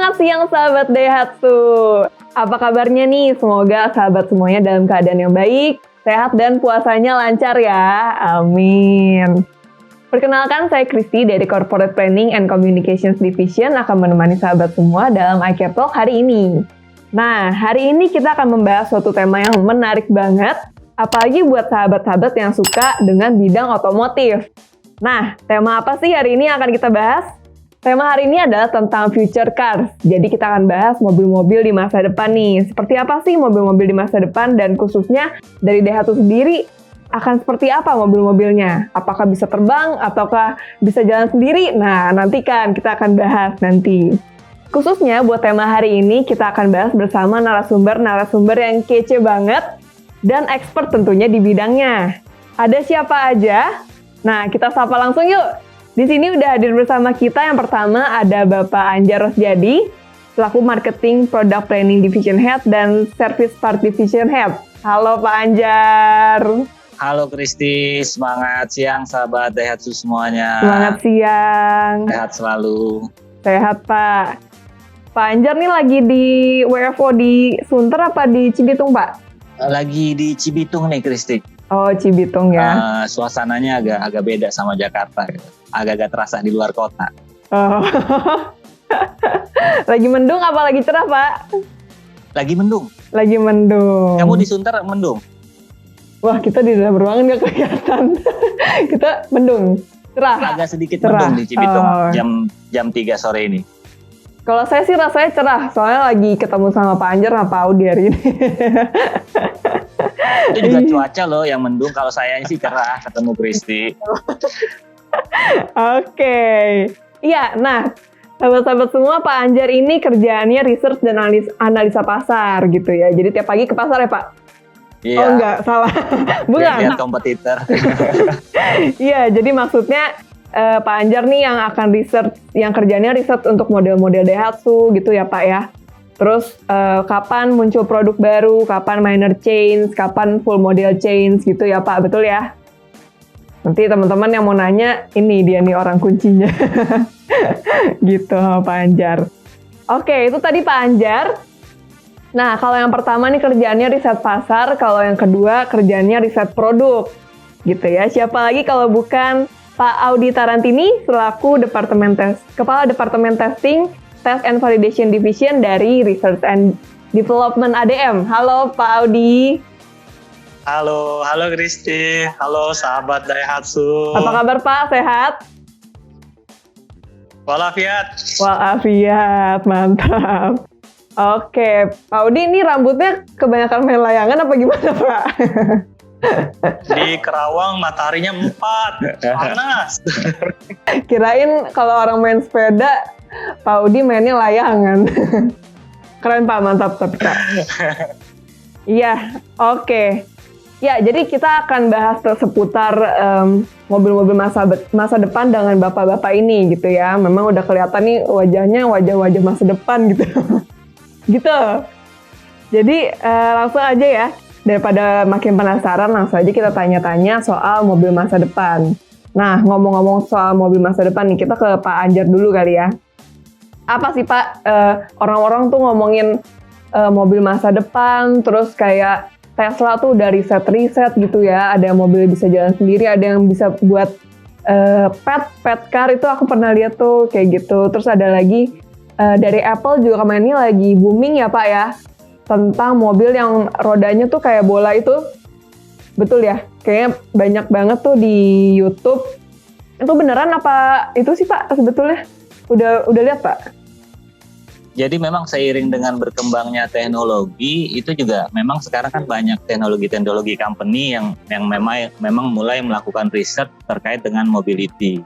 Selamat siang sahabat Daihatsu. Apa kabarnya nih? Semoga sahabat semuanya dalam keadaan yang baik, sehat dan puasanya lancar ya. Amin. Perkenalkan, saya Kristi dari Corporate Planning and Communications Division akan menemani sahabat semua dalam iCare Talk hari ini. Nah, hari ini kita akan membahas suatu tema yang menarik banget, apalagi buat sahabat-sahabat yang suka dengan bidang otomotif. Nah, tema apa sih hari ini yang akan kita bahas? Tema hari ini adalah tentang future cars. Jadi kita akan bahas mobil-mobil di masa depan nih. Seperti apa sih mobil-mobil di masa depan dan khususnya dari Daihatsu sendiri akan seperti apa mobil-mobilnya? Apakah bisa terbang ataukah bisa jalan sendiri? Nah, nantikan kita akan bahas nanti. Khususnya buat tema hari ini kita akan bahas bersama narasumber-narasumber yang kece banget dan expert tentunya di bidangnya. Ada siapa aja? Nah, kita sapa langsung yuk. Di sini udah hadir bersama kita yang pertama ada Bapak Anjar Rosjadi, selaku Marketing Product Planning Division Head dan Service Part Division Head. Halo Pak Anjar. Halo Kristi, semangat siang sahabat Daihatsu semuanya. Semangat siang. Sehat selalu. Sehat Pak. Pak Anjar nih lagi di WFO di Sunter apa di Cibitung Pak? Lagi di Cibitung nih Kristi. Oh, Cibitung ya. Suasananya agak beda sama Jakarta. Agak-agak terasa di luar kota. Oh. Lagi mendung apa lagi cerah, Pak? Lagi mendung. Lagi mendung. Kamu di Sunter mendung? Wah, kita di dalam ruangan nggak kelihatan. Kita mendung. Cerah. Agak sedikit cerah. mendung di Cibitung jam 3 sore ini. Kalau saya sih rasanya cerah, soalnya lagi ketemu sama Pak Anjar sama Pak Audi hari ini. Itu juga cuaca loh yang mendung. Kalau saya sih cerah ketemu Kristi. Oke. Iya, nah sahabat-sahabat semua, Pak Anjar ini kerjaannya research dan analisa pasar gitu ya. Jadi tiap pagi ke pasar ya Pak? Iya. Oh enggak, salah. Bukan. Lihat kompetitor. Iya, jadi maksudnya Pak Anjar nih yang akan research, yang kerjanya research untuk model-model Daihatsu gitu ya Pak ya. Terus kapan muncul produk baru, kapan minor change, kapan full model change gitu ya Pak, betul ya? Nanti teman-teman yang mau nanya, ini dia nih orang kuncinya. Gitu Pak Anjar. Oke, itu tadi Pak Anjar. Nah, kalau yang pertama nih kerjaannya riset pasar, kalau yang kedua kerjaannya riset produk. Gitu ya. Siapa lagi kalau bukan Pak Audi Tarantini selaku Kepala Departemen Testing, Test and Validation Division dari Research and Development ADM. Halo Pak Audi. Halo Kristi. Halo sahabat Daihatsu. Apa kabar Pak? Sehat? Walafiat. Walafiat, mantap. Oke, Pak Audi ini rambutnya kebanyakan main layangan apa gimana Pak? Di Kerawang mataharinya 4, panas. Kirain kalau orang main sepeda, Pak Audi mainnya layangan. Keren Pak, mantap tapi Pak. Iya, oke. Ya, jadi kita akan bahas seputar mobil-mobil masa depan dengan bapak-bapak ini gitu ya. Memang udah kelihatan nih wajahnya wajah-wajah masa depan gitu. Gitu. Jadi langsung aja ya. Daripada makin penasaran, langsung aja kita tanya-tanya soal mobil masa depan. Nah, ngomong-ngomong soal mobil masa depan nih, kita ke Pak Anjar dulu kali ya. Apa sih Pak, orang-orang tuh ngomongin mobil masa depan, terus kayak Tesla tuh udah riset gitu ya, ada mobil bisa jalan sendiri, ada yang bisa buat pet car, itu aku pernah lihat tuh kayak gitu. Terus ada lagi dari Apple juga kemarin ini lagi booming ya Pak ya, tentang mobil yang rodanya tuh kayak bola itu. Betul ya? Kayaknya banyak banget tuh di YouTube. Itu beneran apa itu sih Pak sebetulnya? Udah lihat Pak? Jadi memang seiring dengan berkembangnya teknologi, itu juga memang sekarang kan banyak teknologi company yang memang mulai melakukan riset terkait dengan mobility.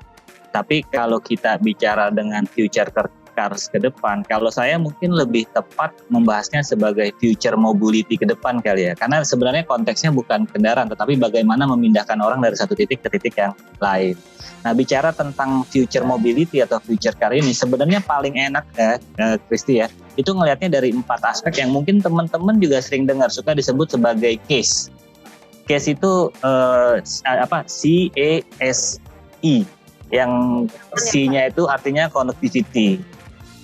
Tapi kalau kita bicara dengan future cars ke depan, kalau saya mungkin lebih tepat membahasnya sebagai future mobility ke depan kali ya. Karena sebenarnya konteksnya bukan kendaraan, tetapi bagaimana memindahkan orang dari satu titik ke titik yang lain. Nah, bicara tentang future mobility atau future car ini sebenarnya paling enak Kristi ya, itu ngelihatnya dari 4 aspek yang mungkin teman-teman juga sering dengar, suka disebut sebagai case. Case itu CASE, yang C-nya itu artinya connectivity.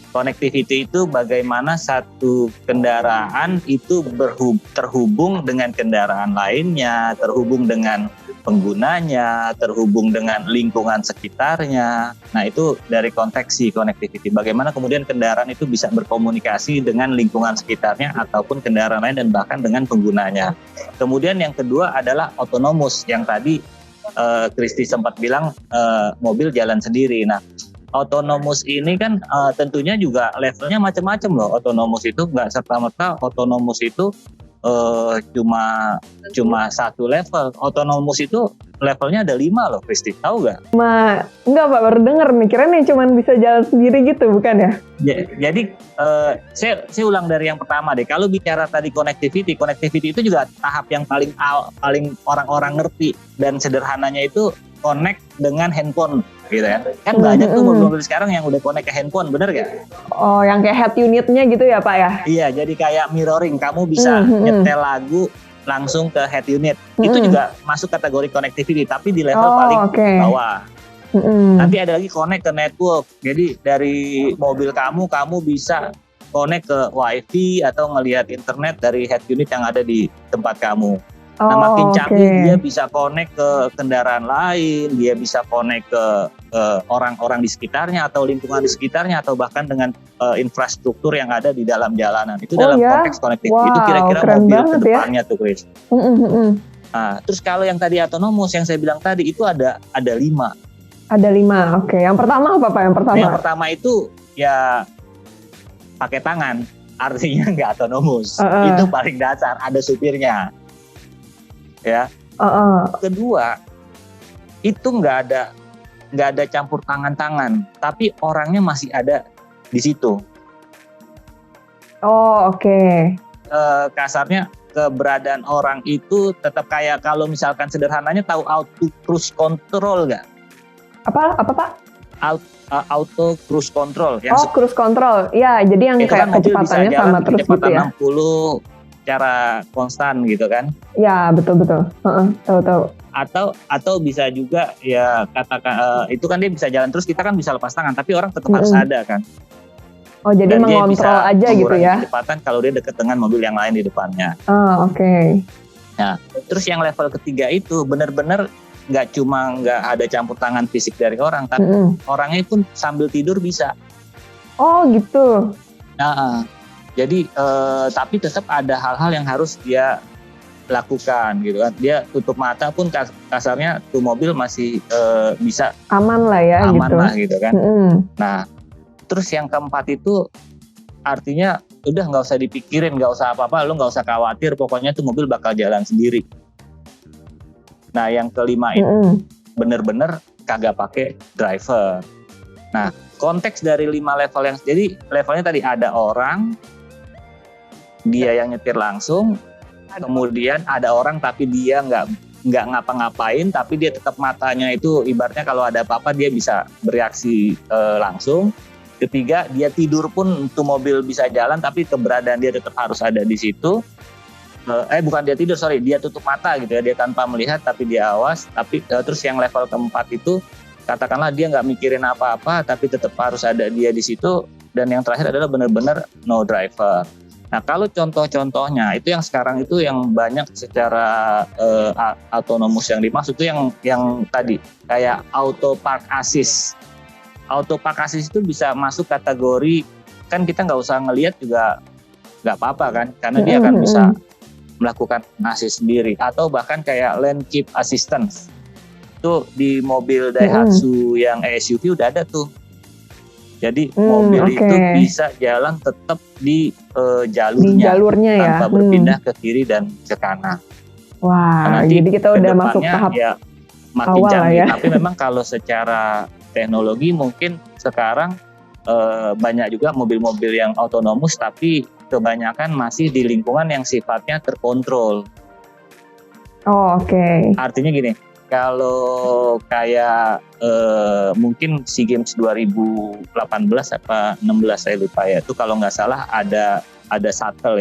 Connectivity itu bagaimana satu kendaraan itu terhubung dengan kendaraan lainnya, terhubung dengan penggunanya, terhubung dengan lingkungan sekitarnya. Nah, itu dari konteks si connectivity. Bagaimana kemudian kendaraan itu bisa berkomunikasi dengan lingkungan sekitarnya ataupun kendaraan lain dan bahkan dengan penggunanya. Kemudian yang kedua adalah autonomous, yang tadi Kristi sempat bilang mobil jalan sendiri. Nah, autonomous ini kan tentunya juga levelnya macam-macam loh. Autonomous itu nggak serta-merta autonomous itu cuma satu level. Autonomous itu levelnya ada 5 loh, Kristi. Tahu nggak? Enggak Pak, baru denger nih. Kirain yang cuma bisa jalan sendiri gitu, bukan ya? Jadi saya ulang dari yang pertama deh. Kalau bicara tadi connectivity itu juga tahap yang paling orang-orang ngerti dan sederhananya itu connect dengan handphone gitu ya. Kan banyak tuh mobil-mobil sekarang yang udah connect ke handphone, bener gak? Oh, yang kayak head unitnya gitu ya Pak ya? Iya, jadi kayak mirroring. Kamu bisa nyetel lagu langsung ke head unit. Itu juga masuk kategori connectivity, tapi di level paling bawah. Nanti ada lagi connect ke network. Jadi dari mobil kamu bisa connect ke wifi atau ngelihat internet dari head unit yang ada di tempat kamu. Nah, makin canggih dia bisa connect ke kendaraan lain, dia bisa connect ke orang-orang di sekitarnya atau lingkungan di sekitarnya atau bahkan dengan infrastruktur yang ada di dalam jalanan. Itu dalam konteks connectivity. Itu kira-kira mobil kedepannya tuh, Chris. Nah, terus kalau yang tadi autonomous yang saya bilang tadi itu ada 5. Ada 5, oke. Yang pertama apa Pak? Yang pertama itu ya pakai tangan, artinya nggak autonomous. Itu paling dasar, ada supirnya. Ya. Kedua, itu nggak ada campur tangan, tapi orangnya masih ada di situ. Oh, oke. Kasarnya keberadaan orang itu tetap kayak kalau misalkan sederhananya tahu auto cruise control nggak? Apa Pak? Auto cruise control. Cruise control. Ya, jadi yang kayak kan kecepatannya sama terus gitu ya. 60 secara konstan gitu kan? Ya, betul. Tahu. Atau bisa juga ya katakan itu kan dia bisa jalan terus, kita kan bisa lepas tangan, tapi orang tetap harus ada kan? Oh, jadi mengontrol aja gitu ya? Kecepatan kalau dia dekat dengan mobil yang lain di depannya. Oke. Nah, terus yang level ketiga itu benar-benar nggak ada campur tangan fisik dari orang, tapi orangnya pun sambil tidur bisa. Oh gitu. Nah, jadi tapi tetap ada hal-hal yang harus dia lakukan gitu kan. Dia tutup mata pun kasarnya tuh mobil masih bisa aman lah ya gitu kan. Nah, terus yang keempat itu artinya udah nggak usah dipikirin, nggak usah apa-apa, lu nggak usah khawatir, pokoknya tuh mobil bakal jalan sendiri. Nah, yang kelima itu bener-bener kagak pakai driver. Nah, konteks dari 5 level yang jadi levelnya tadi ada orang, dia yang nyetir langsung, kemudian ada orang tapi dia nggak ngapa-ngapain, tapi dia tetap matanya itu ibaratnya kalau ada apa-apa dia bisa bereaksi langsung. Ketiga, dia tidur pun tuh mobil bisa jalan, tapi keberadaan dia tetap harus ada di situ. Bukan dia tidur, dia tutup mata gitu ya, dia tanpa melihat tapi dia awas. Tapi terus yang level keempat itu katakanlah dia nggak mikirin apa-apa tapi tetap harus ada dia di situ. Dan yang terakhir adalah benar-benar no driver. Nah, kalau contoh-contohnya itu yang sekarang itu yang banyak secara autonomous yang dimaksud itu yang tadi kayak auto park assist. Auto park assist itu bisa masuk kategori, kan kita nggak usah ngelihat juga nggak apa-apa kan, karena dia akan bisa melakukan assist sendiri. Atau bahkan kayak lane keep assistance itu di mobil Daihatsu yang SUV udah ada tuh. Jadi mobil itu bisa jalan tetap di jalurnya tanpa berpindah ke kiri dan ke kanan. Wah, jadi kita udah masuk tahap ya makin awal canggih. Ya. Tapi memang kalau secara teknologi mungkin sekarang banyak juga mobil-mobil yang autonomous, tapi kebanyakan masih di lingkungan yang sifatnya terkontrol. Oh, oke. Artinya gini, kalau kayak mungkin SEA Games 2018 apa 16 saya lupa ya, itu kalau nggak salah ada shuttle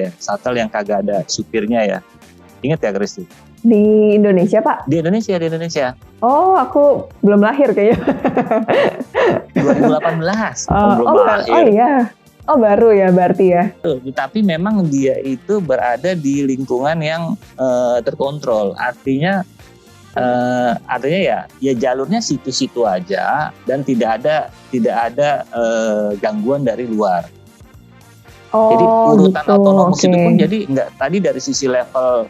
yang kagak ada supirnya ya. Ingat ya, Kristi? Di Indonesia, Pak? Di Indonesia. Oh, aku belum lahir kayaknya. 2018. Belum lahir. Oh iya. Oh baru ya berarti ya. Tapi memang dia itu berada di lingkungan yang terkontrol. Artinya ya jalurnya situ-situ aja dan tidak ada gangguan dari luar. Oh Jadi urutan gitu, otonomus itu pun oke. jadi nggak tadi dari sisi level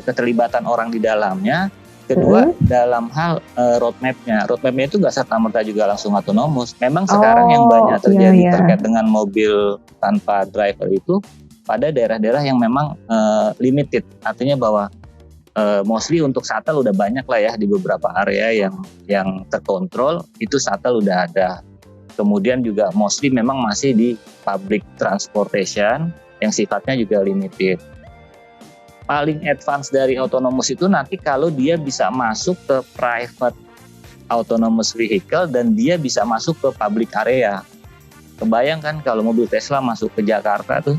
keterlibatan orang di dalamnya. Kedua dalam hal roadmapnya itu nggak serta-merta juga langsung otonomus. Memang sekarang yang banyak terjadi iya. terkait dengan mobil tanpa driver itu pada daerah-daerah yang memang limited. Artinya bahwa mostly untuk shuttle udah banyak lah ya di beberapa area yang terkontrol itu shuttle udah ada. Kemudian juga mostly memang masih di public transportation yang sifatnya juga limited. Paling advance dari autonomous itu nanti kalau dia bisa masuk ke private autonomous vehicle dan dia bisa masuk ke public area. Kebayang kan kalau mobil Tesla masuk ke Jakarta tuh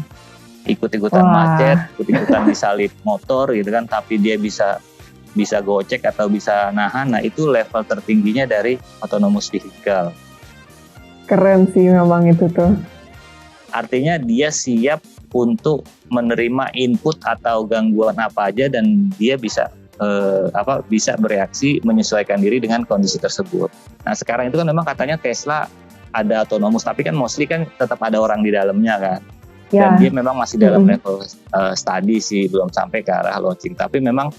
ikut-ikutan macet, ikut-ikutan disalip motor gitu kan, tapi dia bisa gocek atau bisa nahan. Nah itu level tertingginya dari autonomous vehicle. Keren sih memang itu tuh. Artinya dia siap untuk menerima input atau gangguan apa aja dan dia bisa bisa bereaksi menyesuaikan diri dengan kondisi tersebut. Nah sekarang itu kan memang katanya Tesla ada autonomous, tapi kan mostly kan tetap ada orang di dalamnya kan. Dan dia memang masih dalam level study sih, belum sampai ke arah launching. Tapi memang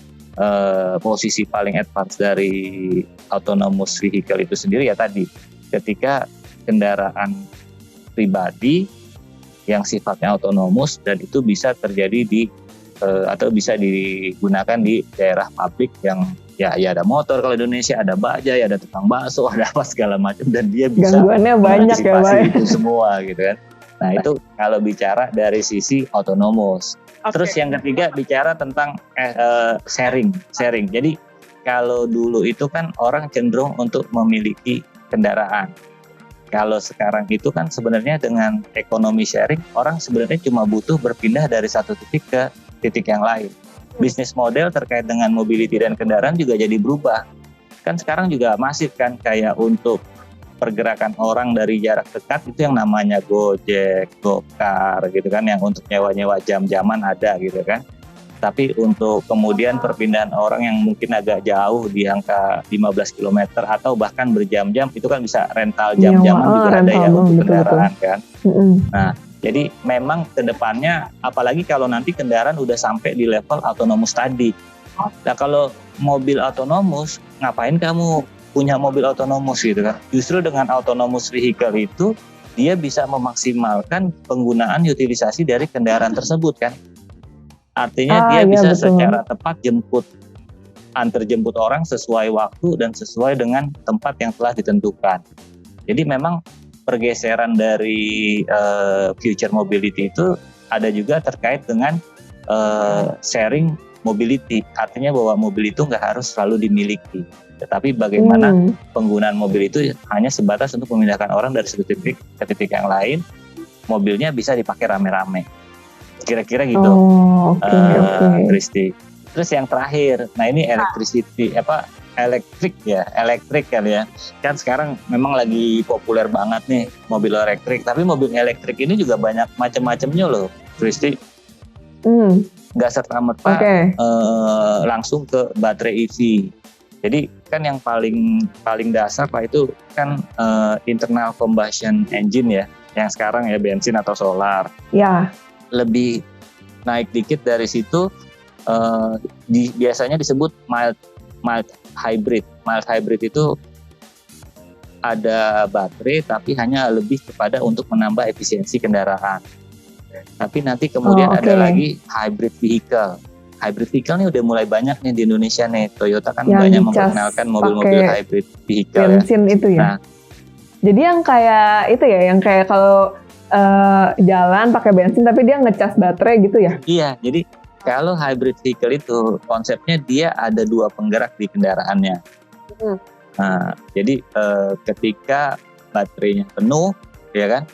posisi paling advance dari autonomous vehicle itu sendiri ya tadi, ketika kendaraan pribadi yang sifatnya otonomus dan itu bisa terjadi di atau bisa digunakan di daerah publik yang ya ada motor kalau Indonesia, ada bajai, ada tukang bakso, ada apa segala macam dan dia bisa gangguannya banyak ya Pak. itu semua gitu kan. Nah itu kalau bicara dari sisi otonomus. Terus yang ketiga bicara tentang sharing. Jadi kalau dulu itu kan orang cenderung untuk memiliki kendaraan. Kalau sekarang itu kan sebenarnya dengan ekonomi sharing, orang sebenarnya cuma butuh berpindah dari satu titik ke titik yang lain. Bisnis model terkait dengan mobility dan kendaraan juga jadi berubah. Kan sekarang juga masif kan kayak untuk pergerakan orang dari jarak dekat itu yang namanya Gojek, Gokar gitu kan, yang untuk nyewa-nyewa jam-jaman ada gitu kan. Tapi untuk kemudian perpindahan orang yang mungkin agak jauh di angka 15 km atau bahkan berjam-jam itu kan bisa rental jam-jaman juga ada ya untuk kendaraan kan. Nah, jadi memang kedepannya apalagi kalau nanti kendaraan udah sampai di level autonomous tadi. Nah, kalau mobil autonomous ngapain kamu punya mobil autonomous gitu kan? Justru dengan autonomous vehicle itu dia bisa memaksimalkan penggunaan utilisasi dari kendaraan tersebut kan. Artinya dia bisa secara tepat antar jemput orang sesuai waktu dan sesuai dengan tempat yang telah ditentukan. Jadi memang pergeseran dari future mobility itu ada juga terkait dengan sharing mobility. Artinya bahwa mobil itu nggak harus selalu dimiliki. Tetapi bagaimana penggunaan mobil itu hanya sebatas untuk memindahkan orang dari satu titik ke titik yang lain. Mobilnya bisa dipakai rame-rame. Kira-kira gitu, Kristi. Terus yang terakhir, nah ini elektrik kali ya. Kan sekarang memang lagi populer banget nih mobil elektrik. Tapi mobil elektrik ini juga banyak macam-macamnya loh, Kristi. Nggak serta-merta langsung ke baterai EV. Jadi kan yang paling dasar Pak itu kan internal combustion engine ya, yang sekarang ya bensin atau solar. Ya. Lebih naik dikit dari situ biasanya disebut mild hybrid. Mild hybrid itu ada baterai tapi hanya lebih kepada untuk menambah efisiensi kendaraan. Tapi nanti kemudian ada lagi hybrid vehicle. Hybrid vehicle ini udah mulai banyak nih di Indonesia nih. Toyota kan yang banyak memperkenalkan mobil-mobil hybrid vehicle bensin ya. Itu ya. Nah, jadi yang kayak itu ya, yang kayak kalau jalan pakai bensin tapi dia ngecas baterai gitu ya? Iya, jadi kalau hybrid vehicle itu konsepnya dia ada dua penggerak di kendaraannya. Nah, jadi ketika baterainya penuh, ya kan,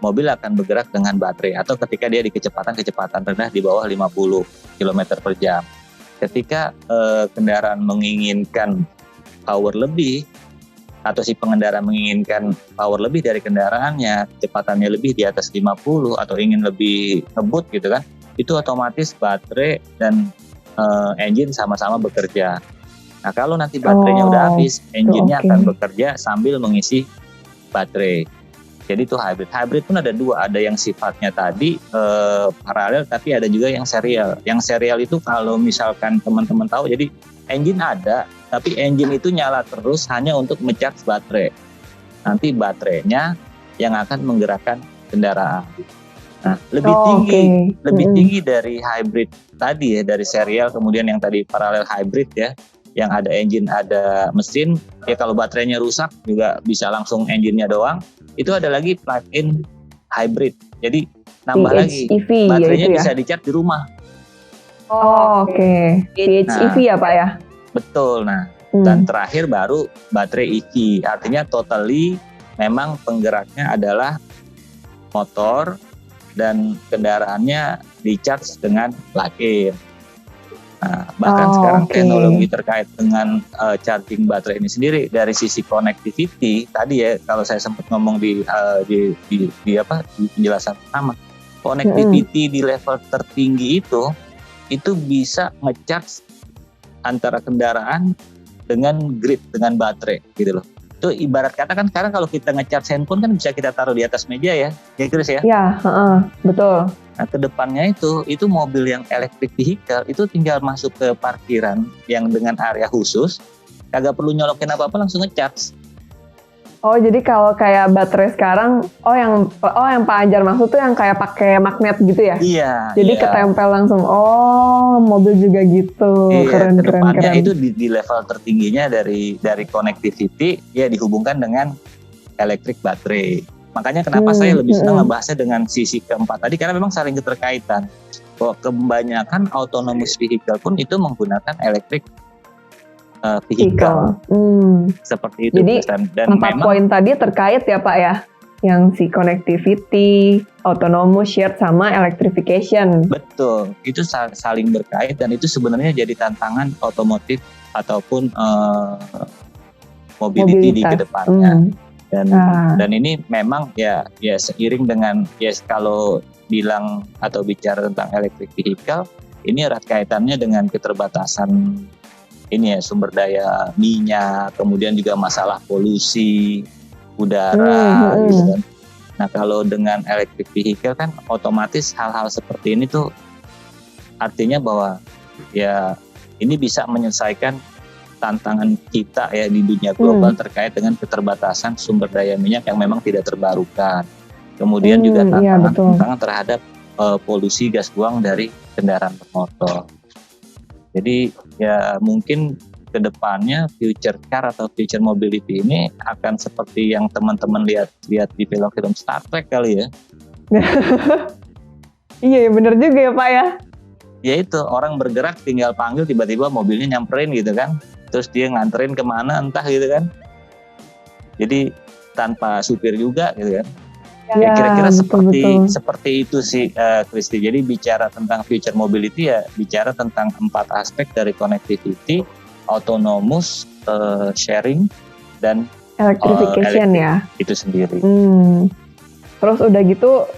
mobil akan bergerak dengan baterai atau ketika dia di kecepatan rendah di bawah 50 km per jam. Ketika kendaraan menginginkan power lebih atau si pengendara menginginkan power lebih dari kendaraannya, kecepatannya lebih di atas 50 atau ingin lebih ngebut gitu kan, itu otomatis baterai dan engine sama-sama bekerja. Nah kalau nanti baterainya udah habis, engine-nya akan bekerja sambil mengisi baterai. Jadi itu hybrid. Hybrid pun ada dua, ada yang sifatnya tadi paralel, tapi ada juga yang serial. Yang serial itu kalau misalkan teman-teman tahu, jadi engine ada, tapi engine itu nyala terus hanya untuk ngecharge baterai. Nanti baterainya yang akan menggerakkan kendaraan. Nah, lebih tinggi dari hybrid tadi ya, dari serial, kemudian yang tadi paralel hybrid ya, yang ada engine, ada mesin. Ya kalau baterainya rusak juga bisa langsung engine-nya doang. Itu ada lagi plug-in hybrid. Jadi nambah lagi, baterainya ya? Bisa di-charge di rumah. PHEV ya Pak ya? Betul. Nah, dan terakhir baru baterai EV. Artinya totally memang penggeraknya adalah motor dan kendaraannya di-charge dengan plug-in. Nah, bahkan sekarang teknologi terkait dengan charging baterai ini sendiri dari sisi connectivity tadi ya, kalau saya sempat ngomong di penjelasan pertama, connectivity di level tertinggi itu bisa ngecharge antara kendaraan dengan grid, dengan baterai gitu loh. Itu ibarat kata kan sekarang kalau kita ngecharge handphone kan bisa kita taruh di atas meja ya Chris ya? Iya, betul. Nah kedepannya itu mobil yang electric vehicle itu tinggal masuk ke parkiran yang dengan area khusus, kagak perlu nyolokin apa-apa, langsung ngecharge. Oh jadi kalau kayak baterai sekarang, yang Pak Anjar maksud tuh yang kayak pakai magnet gitu ya? Iya. Jadi ketempel langsung. Oh mobil juga gitu. Iya. Kedepannya itu di level tertingginya dari connectivity ya dihubungkan dengan electric baterai. Makanya kenapa saya lebih senang ngebahasnya dengan sisi keempat tadi, karena memang saling keterkaitan. Bahwa kebanyakan autonomous vehicle pun itu menggunakan electric vehicle. Seperti itu. Jadi dan 4 poin tadi terkait ya Pak ya, yang si connectivity, autonomous, shared, sama electrification. Betul, itu saling berkait dan itu sebenarnya jadi tantangan otomotif ataupun mobility di kedepannya. Dan ini memang ya seiring dengan kalau bilang atau bicara tentang electric vehicle, ini erat kaitannya dengan keterbatasan ini ya, sumber daya minyak, kemudian juga masalah polusi udara gitu kan. Nah kalau dengan electric vehicle kan otomatis hal-hal seperti ini tuh artinya bahwa ya ini bisa menyelesaikan tantangan kita ya di dunia global terkait dengan keterbatasan sumber daya minyak yang memang tidak terbarukan. Kemudian juga tantangan terhadap polusi gas buang dari kendaraan bermotor. Jadi ya mungkin kedepannya future car atau future mobility ini akan seperti yang teman-teman lihat di film-film Star Trek kali ya. Iya benar juga ya Pak ya. Ya itu, orang bergerak tinggal panggil tiba-tiba mobilnya nyamperin gitu kan. Terus dia nganterin kemana entah gitu kan. Jadi tanpa supir juga gitu kan. Ya kira-kira seperti itu sih Kristi. Jadi bicara tentang future mobility ya bicara tentang 4 aspek dari connectivity, autonomous, sharing, dan electrification ya. Itu sendiri. Terus udah gitu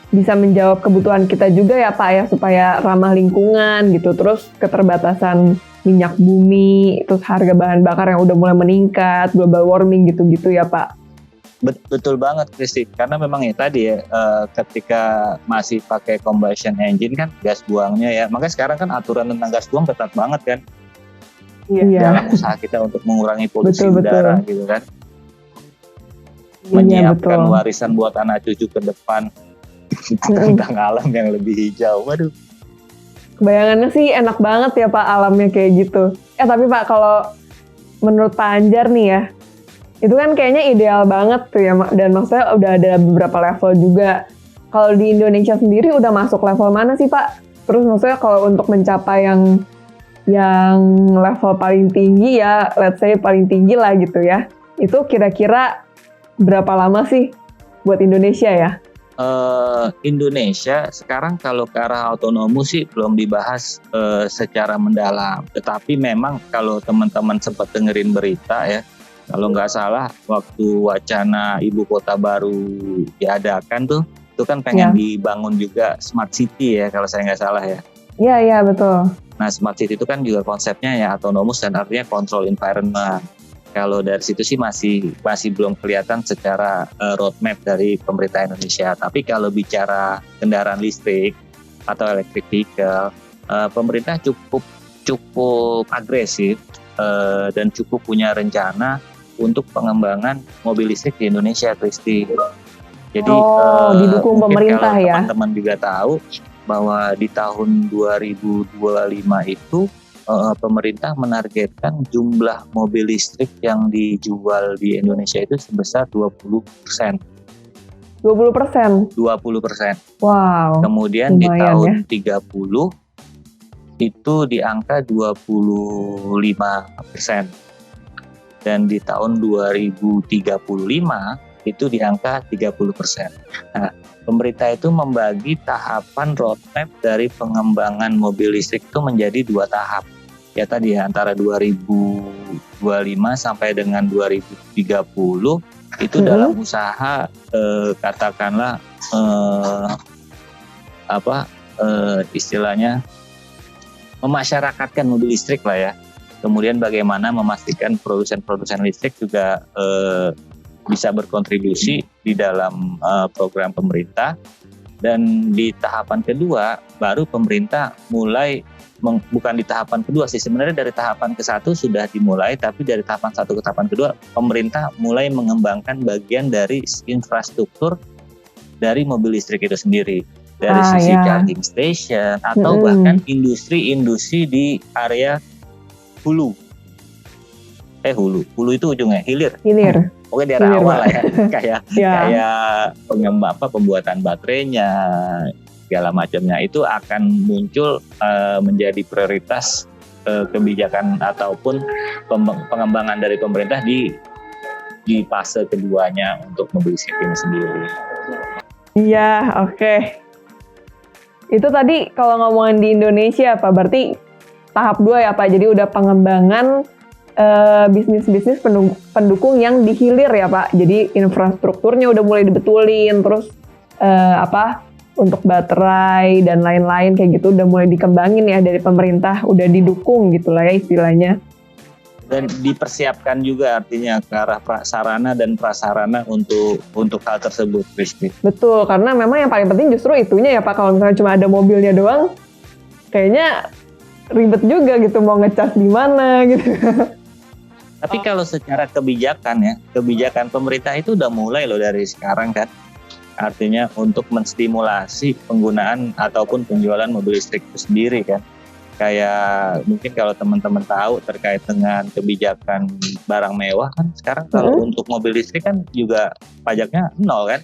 bisa menjawab kebutuhan kita juga ya Pak ya, supaya ramah lingkungan gitu. Terus keterbatasan minyak bumi, terus harga bahan bakar yang udah mulai meningkat, global warming gitu-gitu ya Pak. Betul banget Kristi, karena memang ya tadi ya ketika masih pakai combustion engine kan gas buangnya ya, makanya sekarang kan aturan tentang gas buang ketat banget kan. Dalam usaha kita untuk mengurangi polusi udara gitu kan. Menyiapkan warisan buat anak cucu ke depan tentang alam yang lebih hijau. Waduh. Kebayangannya sih enak banget ya Pak alamnya kayak gitu. Tapi Pak kalau menurut Pak Anjar nih ya, itu kan kayaknya ideal banget tuh ya, dan maksudnya udah ada beberapa level juga. Kalau di Indonesia sendiri udah masuk level mana sih Pak? Terus maksudnya kalau untuk mencapai yang level paling tinggi ya, let's say paling tinggi lah gitu ya, itu kira-kira berapa lama sih buat Indonesia ya? Indonesia sekarang kalau ke arah autonomous sih belum dibahas secara mendalam. Tetapi memang kalau teman-teman sempat dengerin berita ya, Kalau nggak salah waktu wacana ibu kota baru diadakan tuh, itu kan pengen dibangun juga smart city ya kalau saya nggak salah ya. Iya betul. Nah smart city itu kan juga konsepnya ya autonomous dan artinya control environment. Kalau dari situ sih masih belum kelihatan secara roadmap dari pemerintah Indonesia. Tapi kalau bicara kendaraan listrik atau electric vehicle, pemerintah cukup agresif dan cukup punya rencana untuk pengembangan mobil listrik di Indonesia, Kristi. Jadi didukung pemerintah kalau ya. Teman-teman juga tahu bahwa di tahun 2025 itu pemerintah menargetkan jumlah mobil listrik yang dijual di Indonesia itu sebesar 20%. 20%? 20%. Wow. Kemudian di tahun ya. 30 itu di angka 25%. Dan di tahun 2035 itu di angka 30%. Nah, pemerintah itu membagi tahapan roadmap dari pengembangan mobil listrik itu menjadi 2 tahap. Ya tadi ya, antara 2025 sampai dengan 2030 itu dalam usaha katakanlah istilahnya memasyarakatkan mobil listrik lah ya. Kemudian bagaimana memastikan produsen-produsen listrik juga bisa berkontribusi di dalam program pemerintah. Dan di tahapan kedua baru pemerintah mulai bukan di tahapan kedua sih, sebenarnya dari tahapan ke-1 sudah dimulai, tapi dari tahapan 1 ke tahapan kedua pemerintah mulai mengembangkan bagian dari infrastruktur dari mobil listrik itu sendiri, dari sisi charging station atau bahkan industri-industri di area hulu itu ujungnya hilir. Pokoknya di area awal lah ya, kayak pembuatan baterainya segala macamnya itu akan muncul menjadi prioritas kebijakan ataupun pengembangan dari pemerintah di fase keduanya untuk mobil listrik ini sendiri. Iya, oke. Itu tadi kalau ngomongin di Indonesia Pak, berarti tahap 2 ya Pak. Jadi udah pengembangan bisnis-bisnis pendukung yang dihilir ya Pak. Jadi infrastrukturnya udah mulai dibetulin, terus untuk baterai dan lain-lain kayak gitu udah mulai dikembangin ya dari pemerintah, udah didukung gitu lah ya istilahnya. Dan dipersiapkan juga artinya ke arah sarana dan prasarana untuk hal tersebut, Kristi. Betul, karena memang yang paling penting justru itunya ya Pak. Kalau misalnya cuma ada mobilnya doang, kayaknya ribet juga gitu mau ngecas di mana gitu. Tapi kalau secara kebijakan pemerintah itu udah mulai loh dari sekarang kan. Artinya untuk menstimulasi penggunaan ataupun penjualan mobil listrik itu sendiri kan. Kayak mungkin kalau teman-teman tahu terkait dengan kebijakan barang mewah kan sekarang kalau untuk mobil listrik kan juga pajaknya 0 kan.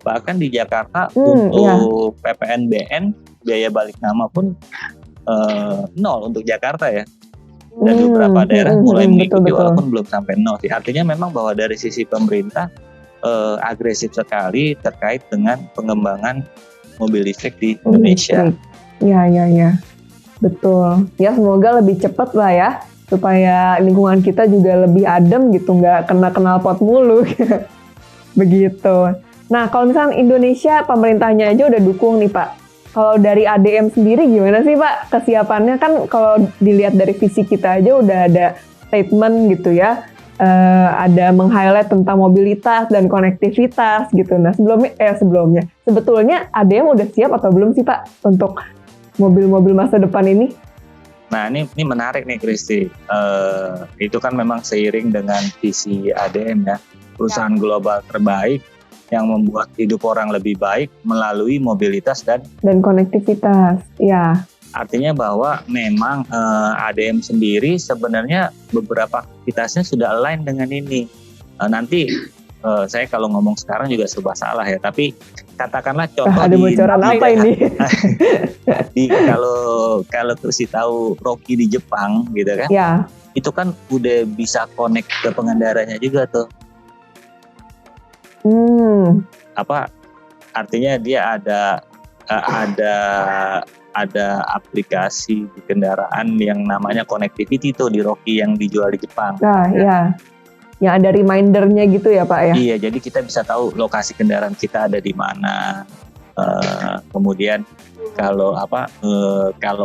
Bahkan di Jakarta untuk PPNBM biaya balik nama pun 0 untuk Jakarta ya. Dan beberapa daerah mulai mengikuti walaupun belum sampai 0 sih. Artinya memang bahwa dari sisi pemerintah agresif sekali terkait dengan pengembangan mobil listrik di Indonesia. Iya. Betul. Ya semoga lebih cepat lah ya. Supaya lingkungan kita juga lebih adem gitu. Nggak kena knalpot mulu. Begitu. Nah kalau misalnya Indonesia pemerintahnya aja udah dukung nih Pak. Kalau dari ADM sendiri gimana sih Pak kesiapannya? Kan kalau dilihat dari visi kita aja udah ada statement gitu ya. Ada meng-highlight tentang mobilitas dan konektivitas gitu. Nah sebelumnya sebetulnya ADM udah siap atau belum sih Pak untuk mobil-mobil masa depan ini? Nah ini menarik nih Kristi. Itu kan memang seiring dengan visi ADM ya. Perusahaan global terbaik yang membuat hidup orang lebih baik melalui mobilitas dan konektivitas, ya. Artinya bahwa memang ADM sendiri sebenarnya beberapa aktivitasnya sudah align dengan ini. Nanti saya kalau ngomong sekarang juga serba salah ya, tapi katakanlah contoh ada bocoran apa ini? Kalau Kristi tahu Rocky di Jepang gitu kan, ya. Itu kan udah bisa connect ke pengendaranya juga tuh. Artinya dia ada aplikasi di kendaraan yang namanya connectivity tuh di Rocky yang dijual di Jepang. Nah, ya. Yang ada remindernya gitu ya Pak ya? Iya, jadi kita bisa tahu lokasi kendaraan kita ada di mana. Kemudian kalau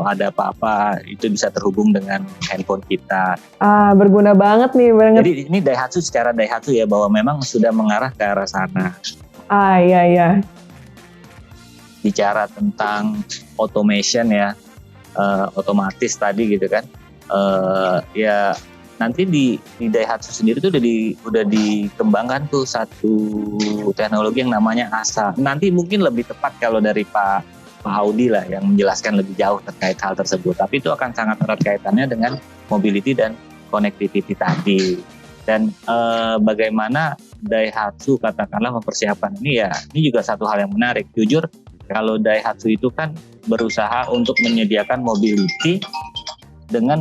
ada apa-apa itu bisa terhubung dengan handphone kita. Berguna banget nih. Jadi ini Daihatsu secara Daihatsu ya, bahwa memang sudah mengarah ke arah sana. Iya. Bicara tentang automation ya, otomatis tadi gitu kan. Ya nanti di Daihatsu sendiri tuh udah dikembangkan tuh satu teknologi yang namanya ASA. Nanti mungkin lebih tepat kalau dari Pak Audi lah yang menjelaskan lebih jauh terkait hal tersebut. Tapi itu akan sangat erat kaitannya dengan mobility dan connectivity tadi. Dan bagaimana Daihatsu katakanlah mempersiapkan ini ya, ini juga satu hal yang menarik. Jujur kalau Daihatsu itu kan berusaha untuk menyediakan mobility dengan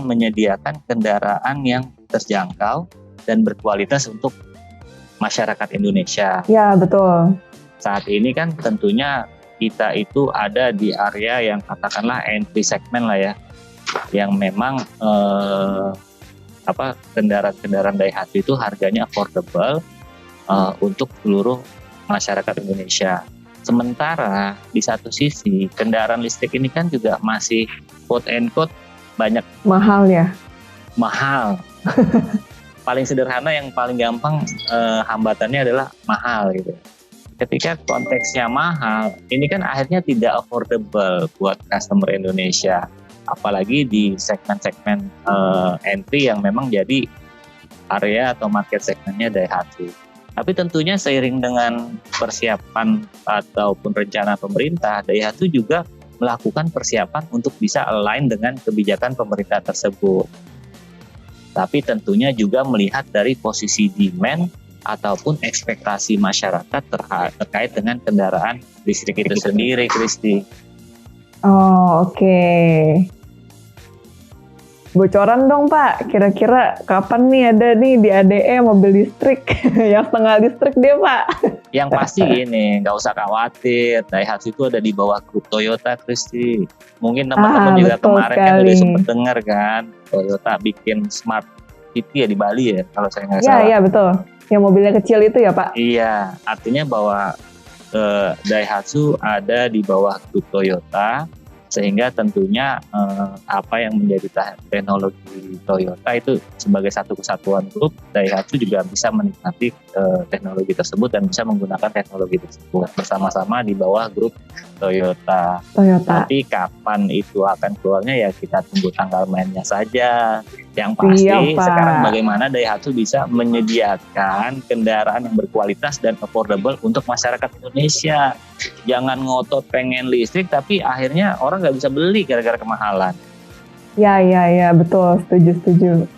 menyediakan kendaraan yang terjangkau dan berkualitas untuk masyarakat Indonesia. Ya, betul. Saat ini kan tentunya kita itu ada di area yang katakanlah entry segment lah ya, yang memang kendaraan Daihatsu itu harganya affordable untuk seluruh masyarakat Indonesia. Sementara di satu sisi kendaraan listrik ini kan juga masih quote and quote banyak mahal ya. Mahal. Paling sederhana yang paling gampang hambatannya adalah mahal gitu. Ketika konteksnya mahal, ini kan akhirnya tidak affordable buat customer Indonesia. Apalagi di segmen-segmen entry yang memang jadi area atau market segmennya Daihatsu. Tapi tentunya seiring dengan persiapan ataupun rencana pemerintah, Daihatsu juga melakukan persiapan untuk bisa align dengan kebijakan pemerintah tersebut. Tapi tentunya juga melihat dari posisi demand ataupun ekspektasi masyarakat terkait dengan kendaraan listrik itu sendiri, Kristi. Oh, oke. Bocoran dong Pak, kira-kira kapan nih ada nih di ADE mobil listrik yang setengah listrik dia Pak? Yang pasti gini, nggak usah khawatir, Daihatsu itu ada di bawah grup Toyota, Kristi. Mungkin teman-teman juga kemarin kan udah sempat dengar kan, Toyota bikin Smart City ya di Bali ya, kalau saya nggak salah. Iya betul, yang mobilnya kecil itu ya Pak? Iya, artinya bahwa Daihatsu ada di bawah grup Toyota, sehingga tentunya apa yang menjadi teknologi Toyota itu sebagai satu kesatuan grup, Daihatsu juga bisa menikmati teknologi tersebut dan bisa menggunakan teknologi tersebut bersama-sama di bawah grup Toyota. Tapi kapan itu akan keluarnya ya kita tunggu tanggal mainnya saja. Yang pasti sekarang bagaimana Daihatsu bisa menyediakan kendaraan yang berkualitas dan affordable untuk masyarakat Indonesia. Jangan ngotot pengen listrik tapi akhirnya orang nggak bisa beli gara-gara kemahalan. Ya, betul, setuju.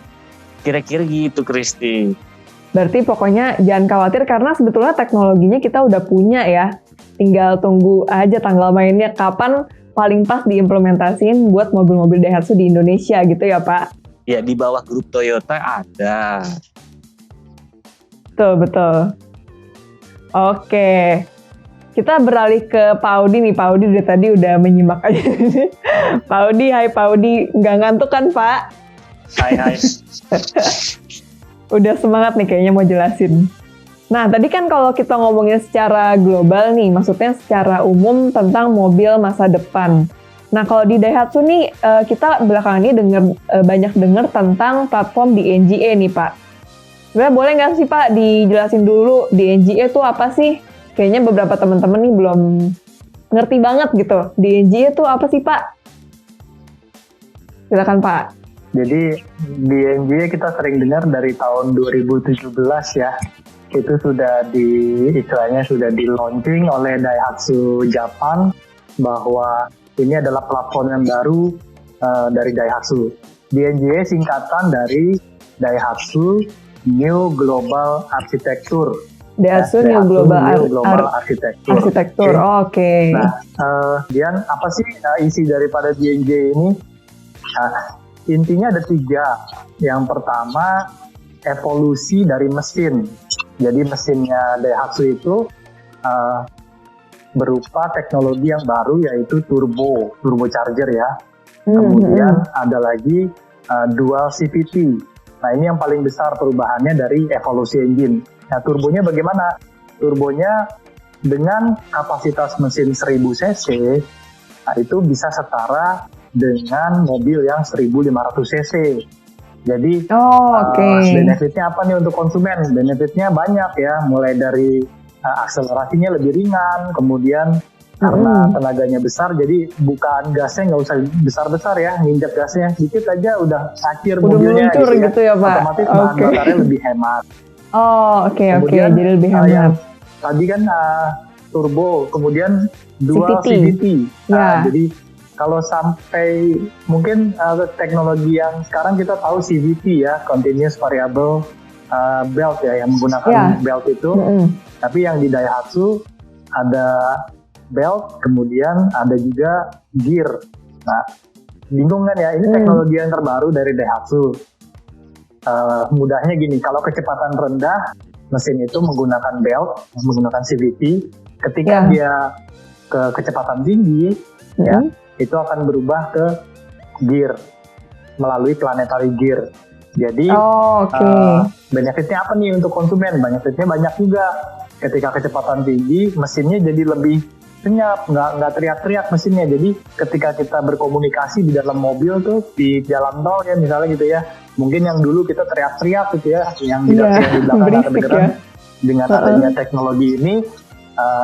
Kira-kira gitu, Kristi. Berarti pokoknya jangan khawatir karena sebetulnya teknologinya kita udah punya ya. Tinggal tunggu aja tanggal mainnya kapan paling pas diimplementasiin buat mobil-mobil Daihatsu di Indonesia gitu ya Pak. Ya di bawah grup Toyota ada. Betul. Oke. Kita beralih ke Pak Audi nih. Pak Audi tadi udah menyimak aja. Pak Audi, hai Pak Audi. Nggak ngantuk kan Pak? Hai. Udah semangat nih kayaknya mau jelasin. Nah tadi kan kalau kita ngomongin secara global nih, maksudnya secara umum tentang mobil masa depan. Nah kalau di Daihatsu nih, kita belakangan ini banyak dengar tentang platform DNGA nih Pak. Sebenarnya boleh nggak sih Pak dijelasin dulu DNGA itu apa sih? Kayaknya beberapa teman-teman nih belum ngerti banget gitu. DNGA itu apa sih Pak? Silakan Pak. Jadi DNGA kita sering dengar dari tahun 2017 ya. Itu sudah istilahnya sudah di launching oleh Daihatsu Japan bahwa ini adalah platform yang baru dari Daihatsu. DNGA singkatan dari Daihatsu New Global Architecture. Daihatsu New Global Architecture. Oke. Nah, Dian, apa sih isi daripada DNGA ini? Intinya ada 3. Yang pertama, evolusi dari mesin. Jadi mesinnya Daihatsu itu berupa teknologi yang baru yaitu turbocharger ya. Kemudian ada lagi dual CVT. Nah ini yang paling besar perubahannya dari evolusi engine. Nah turbonya bagaimana? Turbonya dengan kapasitas mesin 1000 cc, nah itu bisa setara dengan mobil yang 1500 cc. Jadi benefitnya apa nih untuk konsumen? Benefitnya banyak ya, mulai dari akselerasinya lebih ringan, kemudian karena tenaganya besar, jadi bukaan gasnya nggak usah besar-besar ya, nginjak gasnya dikit aja udah akhir mobilnya gitu ya Pak. Otomatis bahan bakarnya lebih hemat. Jadi lebih hemat. Tadi kan turbo, kemudian dual CVT. Jadi kalau sampai mungkin teknologi yang sekarang kita tahu CVT ya, continuous variable belt ya, yang menggunakan belt itu. Tapi yang di Daihatsu ada belt, kemudian ada juga gear. Nah, bingung kan ya, ini teknologi yang terbaru dari Daihatsu. Mudahnya gini, kalau kecepatan rendah, mesin itu menggunakan belt, menggunakan CVT. Ketika dia ke kecepatan tinggi, ya, itu akan berubah ke gear melalui planetary gear. Jadi benefitnya apa nih untuk konsumen? Benefitnya banyak juga. Ketika kecepatan tinggi, mesinnya jadi lebih senyap, nggak teriak-teriak mesinnya. Jadi ketika kita berkomunikasi di dalam mobil tuh, di jalan tol ya misalnya gitu ya, mungkin yang dulu kita teriak-teriak gitu ya, yang di belakang nggak kedengeran. Dengan adanya teknologi ini,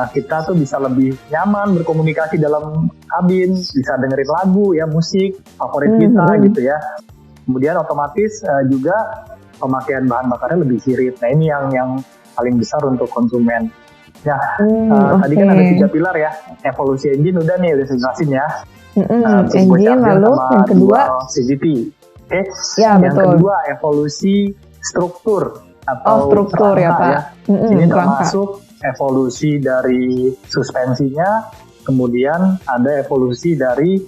kita tuh bisa lebih nyaman berkomunikasi dalam kabin, bisa dengerin lagu ya, musik favorit kita gitu ya. Kemudian otomatis juga pemakaian bahan bakarnya lebih irit. Nah ini yang paling besar untuk konsumen. Nah, tadi kan ada 3 pilar ya, evolusi engine udah nih, udah saya jelasin ya. Engine, lalu yang kedua CVT. Yang kedua evolusi struktur atau struktur ya Pak. Ya. Ini termasuk evolusi dari suspensinya, kemudian ada evolusi dari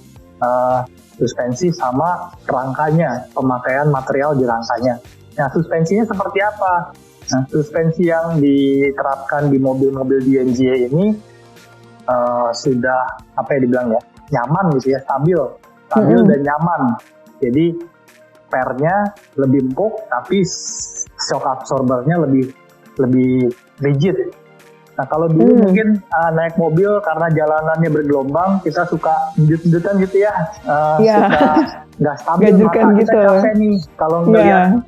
suspensi sama rangkanya, pemakaian material di rangkanya. Nah, suspensinya seperti apa? Nah, suspensi yang diterapkan di mobil-mobil DNGA ini sudah apa ya dibilang ya, nyaman gitu ya, stabil dan nyaman. Jadi pernya lebih empuk, tapi shock absorbernya lebih rigid. Nah kalau dulu mungkin naik mobil karena jalanannya bergelombang, kita suka jut-jutan gitu ya, suka nggak stabil, mata kita capek nih kalau ngeliat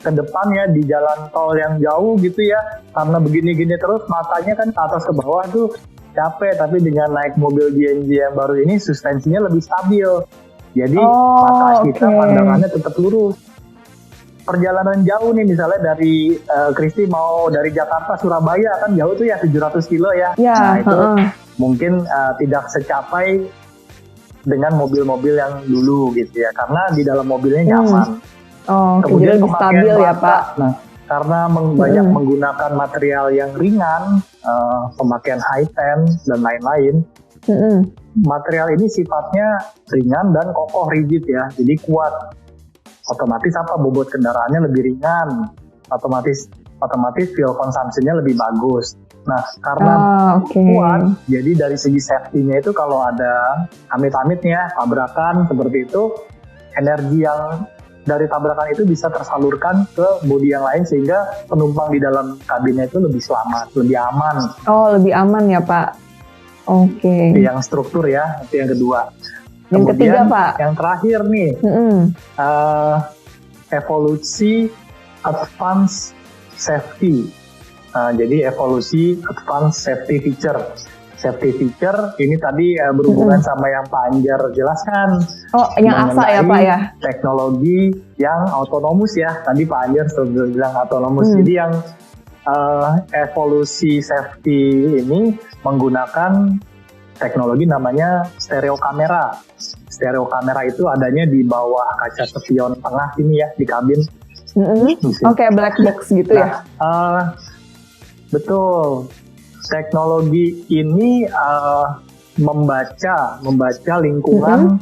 ke depan ya di jalan tol yang jauh gitu ya, karena begini-gini terus matanya kan ke atas ke bawah tuh capek. Tapi dengan naik mobil DNG yang baru ini suspensinya lebih stabil, jadi mata kita pandangannya tetap lurus. Perjalanan jauh nih misalnya dari Kristi mau dari Jakarta Surabaya kan jauh tuh ya, 700 kilo ya. Nah itu mungkin tidak secapai dengan mobil-mobil yang dulu gitu ya, karena di dalam mobilnya nyaman. Kemudian lebih stabil ya Pak. Nah, karena banyak menggunakan material yang ringan, pemakaian high ten dan lain-lain, material ini sifatnya ringan dan kokoh, rigid ya, jadi kuat. Otomatis apa, bobot kendaraannya lebih ringan, otomatis fuel consumption-nya lebih bagus. Nah, karena kuat, jadi dari segi safety-nya itu kalau ada amit-amitnya tabrakan seperti itu, energi yang dari tabrakan itu bisa tersalurkan ke bodi yang lain sehingga penumpang di dalam kabinnya itu lebih selamat, lebih aman. Lebih aman ya Pak. Yang struktur ya, itu yang kedua. Yang ketiga Pak. Yang terakhir nih, evolusi advanced safety. Jadi evolusi advanced safety feature. Safety feature ini tadi berhubungan sama yang Pak Anjar jelaskan. Yang ASA ya Pak ya? Teknologi yang autonomous ya. Tadi Pak Anjar sudah bilang autonomous. Jadi yang evolusi safety ini menggunakan teknologi namanya stereo kamera. Stereo kamera itu adanya di bawah kaca spion tengah sini ya, di kabin. Black box gitu ya? Betul. Teknologi ini membaca lingkungan,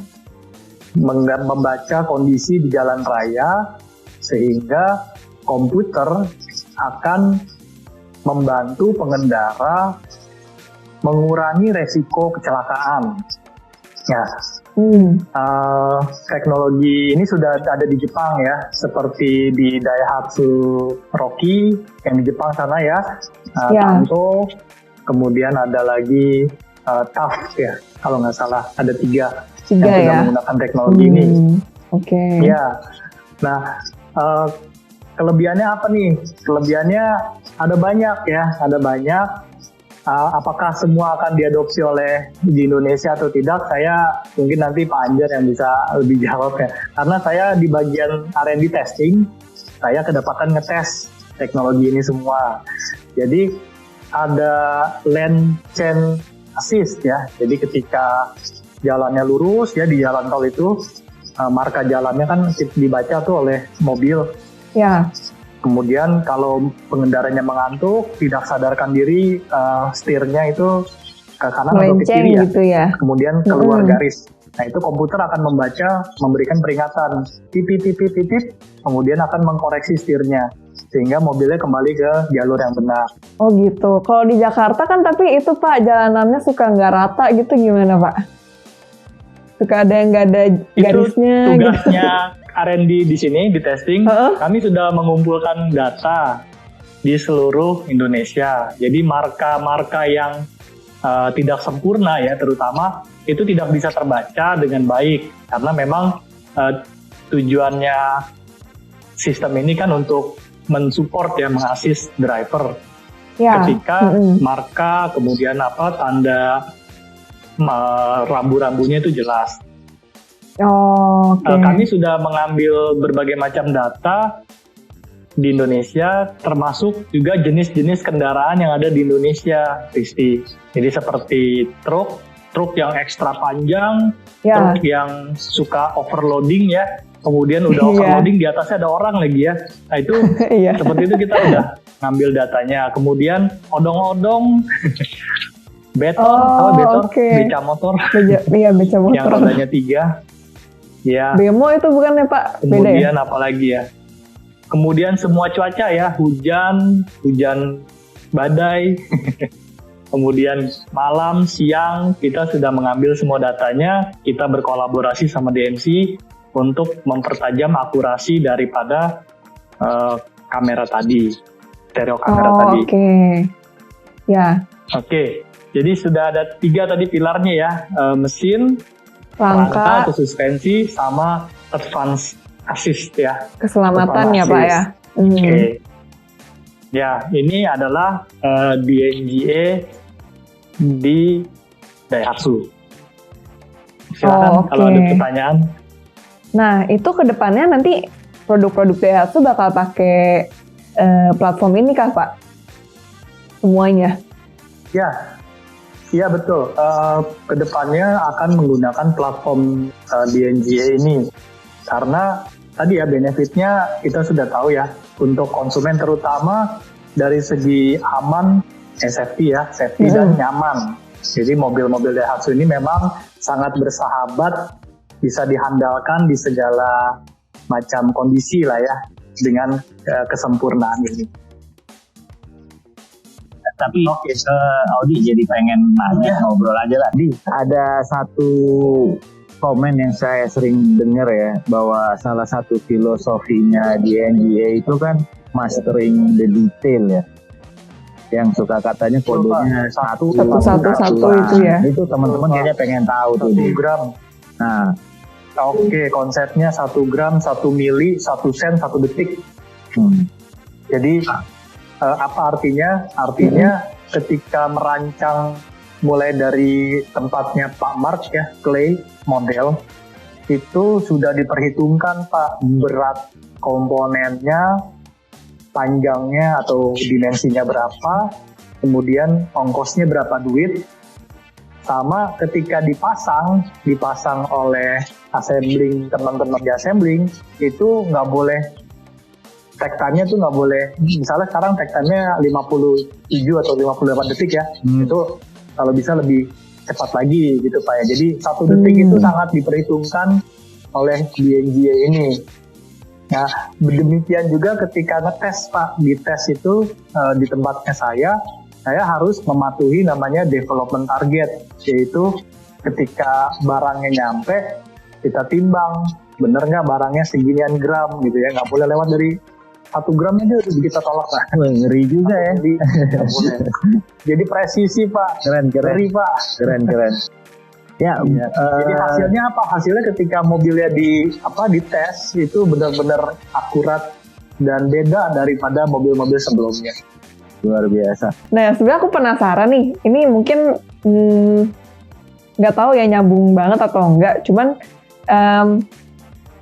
membaca kondisi di jalan raya, sehingga komputer akan membantu pengendara mengurangi resiko kecelakaan. Ya, Teknologi ini sudah ada di Jepang ya, seperti di Daihatsu Rocky yang di Jepang sana ya, Tanto, kemudian ada lagi TAF ya, kalau nggak salah ada tiga yang sudah ya menggunakan teknologi ini. Oke. Ya, nah kelebihannya apa nih? Kelebihannya ada banyak ya, ada banyak. Apakah semua akan diadopsi oleh di Indonesia atau tidak? Saya mungkin nanti Pak Anjar yang bisa lebih jawab ya. Karena saya di bagian R&D testing, saya kedapatan ngetes teknologi ini semua. Jadi ada lane change assist ya. Jadi ketika jalannya lurus ya di jalan tol itu, marka jalannya kan dibaca tuh oleh mobil. Ya. Kemudian kalau pengendaranya mengantuk, tidak sadarkan diri, setirnya itu ke kanan atau ke kiri ya. Gitu ya. Kemudian keluar garis. Nah itu komputer akan membaca, memberikan peringatan, pip, kemudian akan mengkoreksi setirnya. Sehingga mobilnya kembali ke jalur yang benar. Oh gitu. Kalau di Jakarta kan tapi itu Pak, jalanannya suka nggak rata gitu, gimana Pak? Suka ada yang nggak ada garisnya. Itu tugasnya R&D di sini, di testing, kami sudah mengumpulkan data di seluruh Indonesia. Jadi marka-marka yang tidak sempurna ya, terutama itu tidak bisa terbaca dengan baik. Karena memang tujuannya sistem ini kan untuk mensupport ya, mengassist driver. Ya. Ketika marka, kemudian tanda rambu-rambunya itu jelas. Kami sudah mengambil berbagai macam data di Indonesia, termasuk juga jenis-jenis kendaraan yang ada di Indonesia, Kristi. Jadi seperti truk yang ekstra panjang, truk yang suka overloading ya, kemudian udah overloading di atasnya ada orang lagi ya. Nah itu seperti itu kita udah ngambil datanya. Kemudian odong-odong, beton, beca motor, beca motor yang rodanya 3. Ya. Bemo itu bukan ya Pak? Kemudian beda ya? Apalagi ya? Kemudian semua cuaca ya, hujan badai. Kemudian malam, siang, kita sudah mengambil semua datanya. Kita berkolaborasi sama DMC untuk mempertajam akurasi daripada kamera tadi, stereo kamera tadi. Oke. Jadi sudah ada 3 tadi pilarnya ya, mesin, rangka atau suspensi, sama advance assist ya. Keselamatan ya Pak ya. Oke. Ya, ini adalah DNGA di Daihatsu. Silakan kalau ada pertanyaan. Nah, itu kedepannya nanti produk-produk Daihatsu bakal pakai platform ini kah Pak? Semuanya? Iya betul. Kedepannya akan menggunakan platform DNGA ini karena tadi ya benefitnya kita sudah tahu ya, untuk konsumen terutama dari segi aman, safety dan nyaman. Jadi mobil-mobil Daihatsu ini memang sangat bersahabat, bisa dihandalkan di segala macam kondisi lah ya dengan kesempurnaan ini. Tapi Audi jadi pengen nanya, ngobrol aja lah. Ada satu komen yang saya sering dengar ya, bahwa salah satu filosofinya di NGA itu kan mastering the detail ya. Yang suka katanya kodenya satu itu ya. Itu teman-teman kayaknya pengen tahu 1 gram. Nah, konsepnya 1 gram, 1 mili, 1 sen, 1 detik. Jadi apa artinya? Artinya ketika merancang mulai dari tempatnya Pak Mark ya, clay model, itu sudah diperhitungkan Pak berat komponennya, panjangnya atau dimensinya berapa, kemudian ongkosnya berapa duit, sama ketika dipasang oleh assembling, teman-teman di assembling, itu nggak boleh, tag time-nya tuh nggak boleh, misalnya sekarang tag time-nya 57 atau 58 detik ya, itu kalau bisa lebih cepat lagi gitu Pak ya. Jadi 1 detik itu sangat diperhitungkan oleh DNGA ini. Nah, demikian juga ketika ngetes Pak, di tes itu di tempatnya saya harus mematuhi namanya development target, yaitu ketika barangnya nyampe kita timbang, bener nggak barangnya seginian gram gitu ya, nggak boleh lewat dari 1 gram aja kita tolak lah. Ngeri juga ya. Nggak boleh. Jadi presisi Pak, Keren. ngeri Pak. Keren. Ya, Iya. Jadi hasilnya apa? Hasilnya ketika mobilnya dites itu benar-benar akurat dan beda daripada mobil-mobil sebelumnya. luar biasa. Nah, sebenarnya aku penasaran nih. Ini mungkin nggak tahu ya nyambung banget atau enggak. Cuman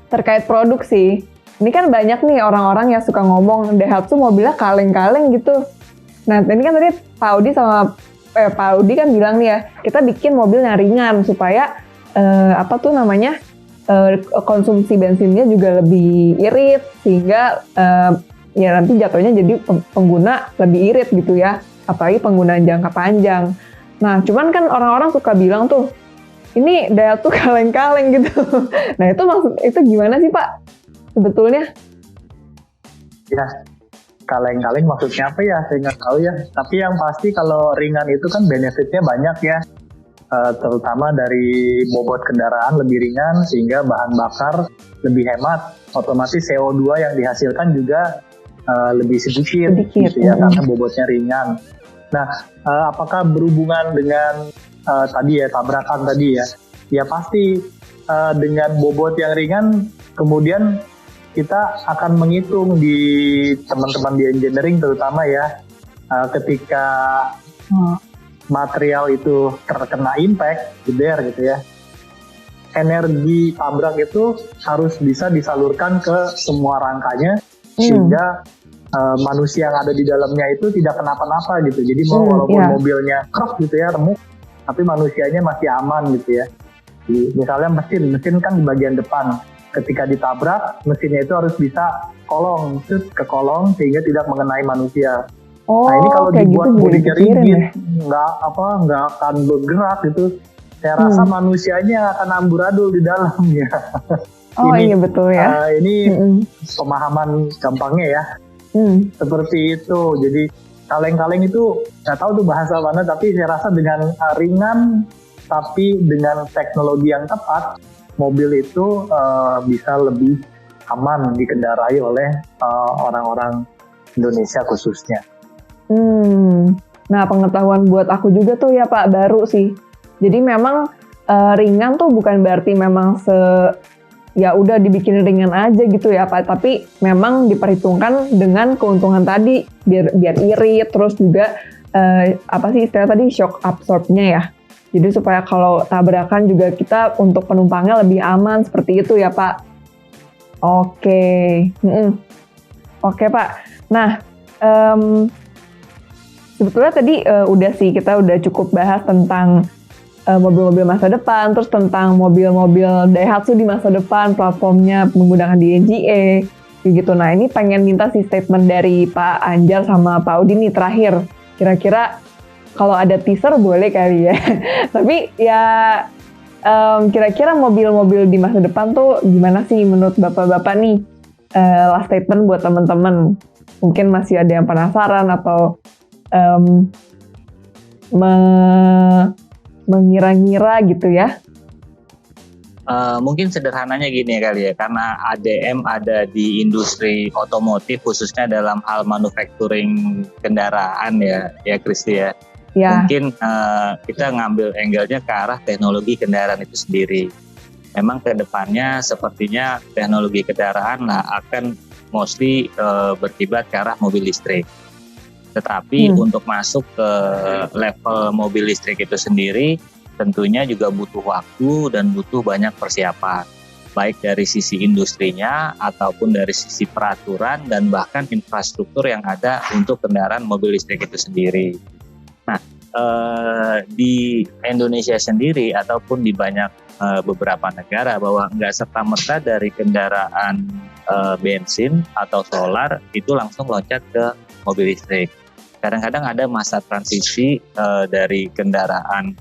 terkait produk sih. Ini kan banyak nih orang-orang yang suka ngomong Daihatsu mobilnya kaleng-kaleng gitu. Nah, ini kan tadi Pak Audi kan bilang nih ya, kita bikin mobil yang ringan supaya konsumsi bensinnya juga lebih irit sehingga ya nanti jatuhnya jadi pengguna lebih irit gitu ya, apalagi penggunaan jangka panjang. Nah, cuman kan orang-orang suka bilang tuh, ini Daihatsu kaleng-kaleng gitu. Nah, itu gimana sih Pak sebetulnya? Ya, kaleng-kaleng maksudnya apa ya? Saya nggak tahu ya. Tapi yang pasti kalau ringan itu kan benefitnya banyak ya. Terutama dari bobot kendaraan lebih ringan sehingga bahan bakar lebih hemat. Otomatis CO2 yang dihasilkan juga lebih sedikit gitu ya, karena bobotnya ringan. Nah, apakah berhubungan dengan tadi ya, tabrakan tadi ya? Ya pasti dengan bobot yang ringan, kemudian kita akan menghitung di teman-teman di engineering terutama ya, ketika material itu terkena impact, geder gitu ya, energi tabrak itu harus bisa disalurkan ke semua rangkanya sehingga manusia yang ada di dalamnya itu tidak kenapa-napa gitu. Jadi walaupun mobilnya krok gitu ya, remuk, tapi manusianya masih aman gitu ya. Jadi, misalnya mesin kan di bagian depan, ketika ditabrak mesinnya itu harus bisa ke kolong sehingga tidak mengenai manusia. Nah ini kalau dibuat gitu, bodinya rigid, nggak akan bergerak gitu. Saya rasa manusianya akan amburadul di dalamnya. Iya betul ya. Ini pemahaman gampangnya ya. Seperti itu. Jadi kaleng-kaleng itu nggak tahu tuh bahasa mana, tapi saya rasa dengan ringan tapi dengan teknologi yang tepat, mobil itu bisa lebih aman dikendarai oleh orang-orang Indonesia khususnya. Nah, pengetahuan buat aku juga tuh ya Pak, baru sih. Jadi memang ringan tuh bukan berarti memang ya udah dibikin ringan aja gitu ya Pak, tapi memang diperhitungkan dengan keuntungan tadi biar irit, terus juga istilah tadi shock absorbnya ya. Jadi supaya kalau tabrakan juga kita untuk penumpangnya lebih aman seperti itu ya Pak. Oke. Oke Pak. Nah, sebetulnya tadi kita udah cukup bahas tentang mobil-mobil masa depan, terus tentang mobil-mobil Daihatsu di masa depan, platformnya menggunakan DNGA, gitu. Nah, ini pengen minta sih statement dari Pak Anjar sama Pak Audi nih terakhir. Kira-kira kalau ada teaser boleh kali ya. Tapi ya kira-kira mobil-mobil di masa depan tuh gimana sih menurut bapak-bapak nih? Last statement buat teman-teman. Mungkin masih ada yang penasaran atau mengira-ngira gitu ya. Mungkin sederhananya gini kali ya, karena ADM ada di industri otomotif khususnya dalam hal manufacturing kendaraan ya Kristi ya. Mungkin kita ngambil angle-nya ke arah teknologi kendaraan itu sendiri. Memang ke depannya sepertinya teknologi kendaraan akan mostly berkiblat ke arah mobil listrik. Tetapi untuk masuk ke level mobil listrik itu sendiri tentunya juga butuh waktu dan butuh banyak persiapan, baik dari sisi industrinya ataupun dari sisi peraturan dan bahkan infrastruktur yang ada untuk kendaraan mobil listrik itu sendiri. Nah, di Indonesia sendiri ataupun di banyak beberapa negara bahwa nggak serta-merta dari kendaraan bensin atau solar itu langsung loncat ke mobil listrik. Kadang-kadang ada masa transisi dari kendaraan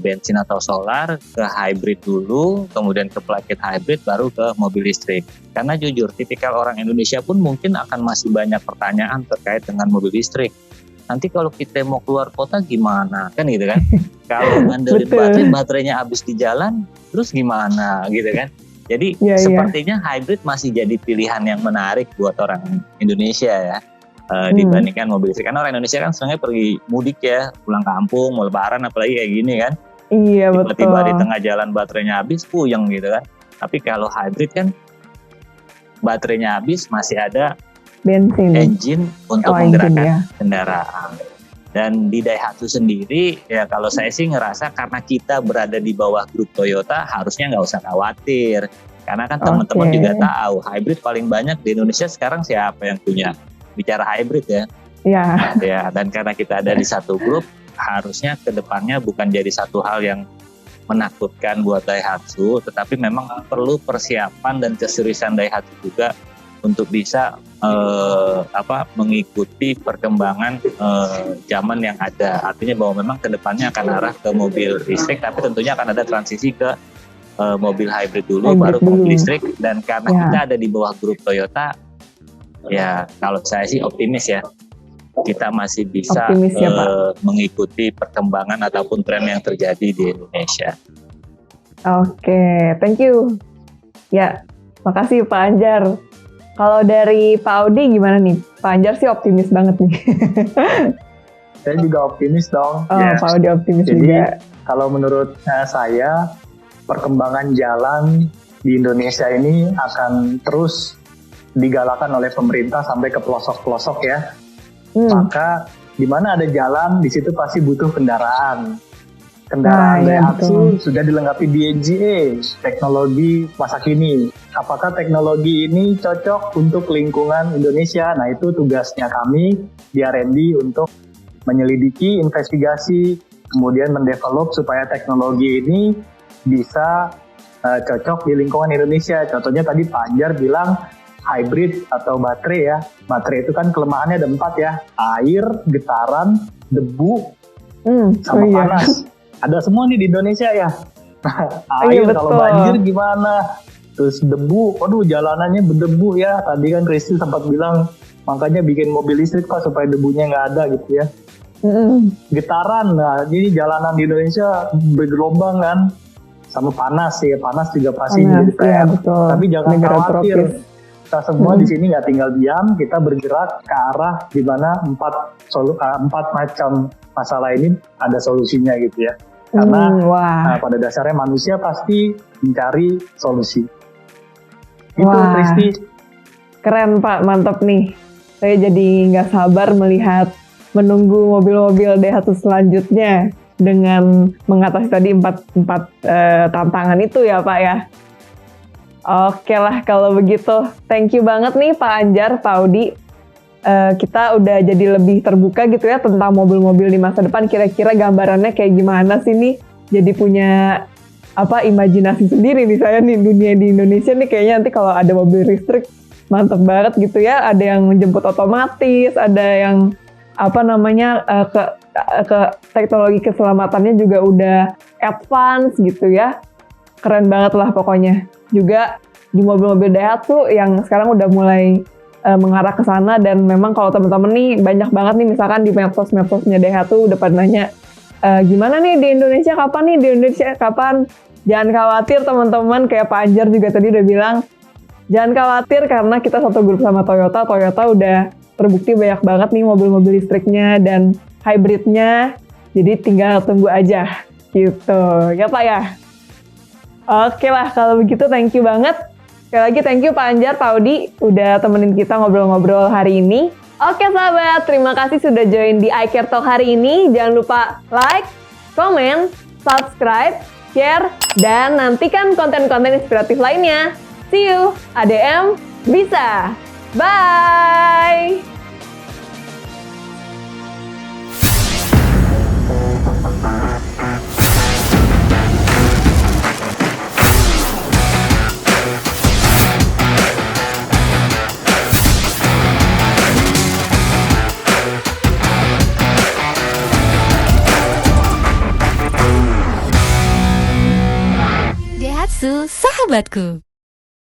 bensin atau solar ke hybrid dulu, kemudian ke plug-in hybrid, baru ke mobil listrik. Karena jujur, tipikal orang Indonesia pun mungkin akan masih banyak pertanyaan terkait dengan mobil listrik. nanti kalau kita mau keluar kota gimana, kan gitu kan. Kalau ngandelin baterainya habis di jalan, terus gimana gitu kan. Jadi sepertinya hybrid masih jadi pilihan yang menarik buat orang Indonesia ya, dibandingkan mobil listrik. Karena orang Indonesia kan sebenarnya pergi mudik ya, pulang kampung, mau lebaran apalagi kayak gini kan. Iya, tiba-tiba di tengah jalan baterainya habis, puyeng gitu kan. Tapi kalau hybrid kan baterainya habis masih ada bensin, engine untuk menggerakkan kendaraan. Dan di Daihatsu sendiri ya kalau saya sih ngerasa karena kita berada di bawah grup Toyota harusnya nggak usah khawatir. Karena kan teman-teman juga tahu hybrid paling banyak di Indonesia sekarang siapa yang punya bicara hybrid ya. Iya. Ya, dan karena kita ada di satu grup harusnya kedepannya bukan jadi satu hal yang menakutkan buat Daihatsu, tetapi memang perlu persiapan dan keseriusan Daihatsu juga untuk bisa mengikuti perkembangan zaman yang ada. Artinya bahwa memang kedepannya akan arah ke mobil listrik, tapi tentunya akan ada transisi ke mobil hybrid dulu, baru ke mobil listrik. Dan karena kita ada di bawah grup Toyota, ya kalau saya sih optimis ya, kita masih bisa mengikuti perkembangan ataupun tren yang terjadi di Indonesia. Oke, thank you. Ya, makasih Pak Anjar. Kalau dari Pak Audi gimana nih? Pak Anjar sih optimis banget nih. Saya juga optimis dong. Pak Audi optimis Jadi, juga. Kalau menurut saya, perkembangan jalan di Indonesia ini akan terus digalakan oleh pemerintah sampai ke pelosok-pelosok ya. Maka di mana ada jalan, di situ pasti butuh kendaraan. Kendaraan Daihatsu sudah dilengkapi DNGA, teknologi masa kini. Apakah teknologi ini cocok untuk lingkungan Indonesia? Nah, itu tugasnya kami di R&D untuk menyelidiki, investigasi, kemudian mendevelop supaya teknologi ini bisa cocok di lingkungan Indonesia. Contohnya tadi Pak Anjar bilang hybrid atau baterai ya. Baterai itu kan kelemahannya ada 4 ya. Air, getaran, debu, sama panas. Ada semua nih di Indonesia ya. Air kalau banjir gimana? Terus debu, waduh jalanannya berdebu ya. Tadi kan Kristi sempat bilang makanya bikin mobil listrik Pak supaya debunya nggak ada gitu ya. Getaran, nah jadi jalanan di Indonesia bergelombang kan. Sama panas ya, panas juga pasti jadi PR. Tapi jangan khawatir. Kita semua di sini nggak tinggal diam, kita bergerak ke arah di mana 4 macam masalah ini ada solusinya gitu ya. Karena pada dasarnya manusia pasti mencari solusi. Itu Kristi. Keren Pak, mantap nih. Saya jadi nggak sabar menunggu mobil-mobil Daihatsu selanjutnya dengan mengatasi tadi 4 tantangan itu ya Pak ya. Oke lah kalau begitu. Thank you banget nih Pak Anjar, Pak Audi. Kita udah jadi lebih terbuka gitu ya tentang mobil-mobil di masa depan. Kira-kira gambarannya kayak gimana sih nih? Jadi punya imajinasi sendiri nih saya nih, dunia di Indonesia nih kayaknya nanti kalau ada mobil listrik mantep banget gitu ya. Ada yang menjemput otomatis, ada yang ke teknologi keselamatannya juga udah advance gitu ya. Keren banget lah pokoknya. Juga di mobil-mobil Daihatsu yang sekarang udah mulai mengarah ke sana, dan memang kalau teman-teman nih banyak banget nih misalkan di medsos-medsosnya Daihatsu udah pada nanya gimana nih di Indonesia kapan? Jangan khawatir teman-teman, kayak Pak Anjar juga tadi udah bilang jangan khawatir karena kita satu grup sama Toyota udah terbukti banyak banget nih mobil-mobil listriknya dan hybridnya, jadi tinggal tunggu aja gitu ya Pak ya. Oke lah kalau begitu, thank you banget. Sekali lagi thank you Pak Anjar, Pak Audi udah temenin kita ngobrol-ngobrol hari ini. Oke sahabat, terima kasih sudah join di iCare Talk hari ini. Jangan lupa like, comment, subscribe, share, dan nantikan konten-konten inspiratif lainnya. See you, ADM bisa. Bye! Daihatsu, sahabatku.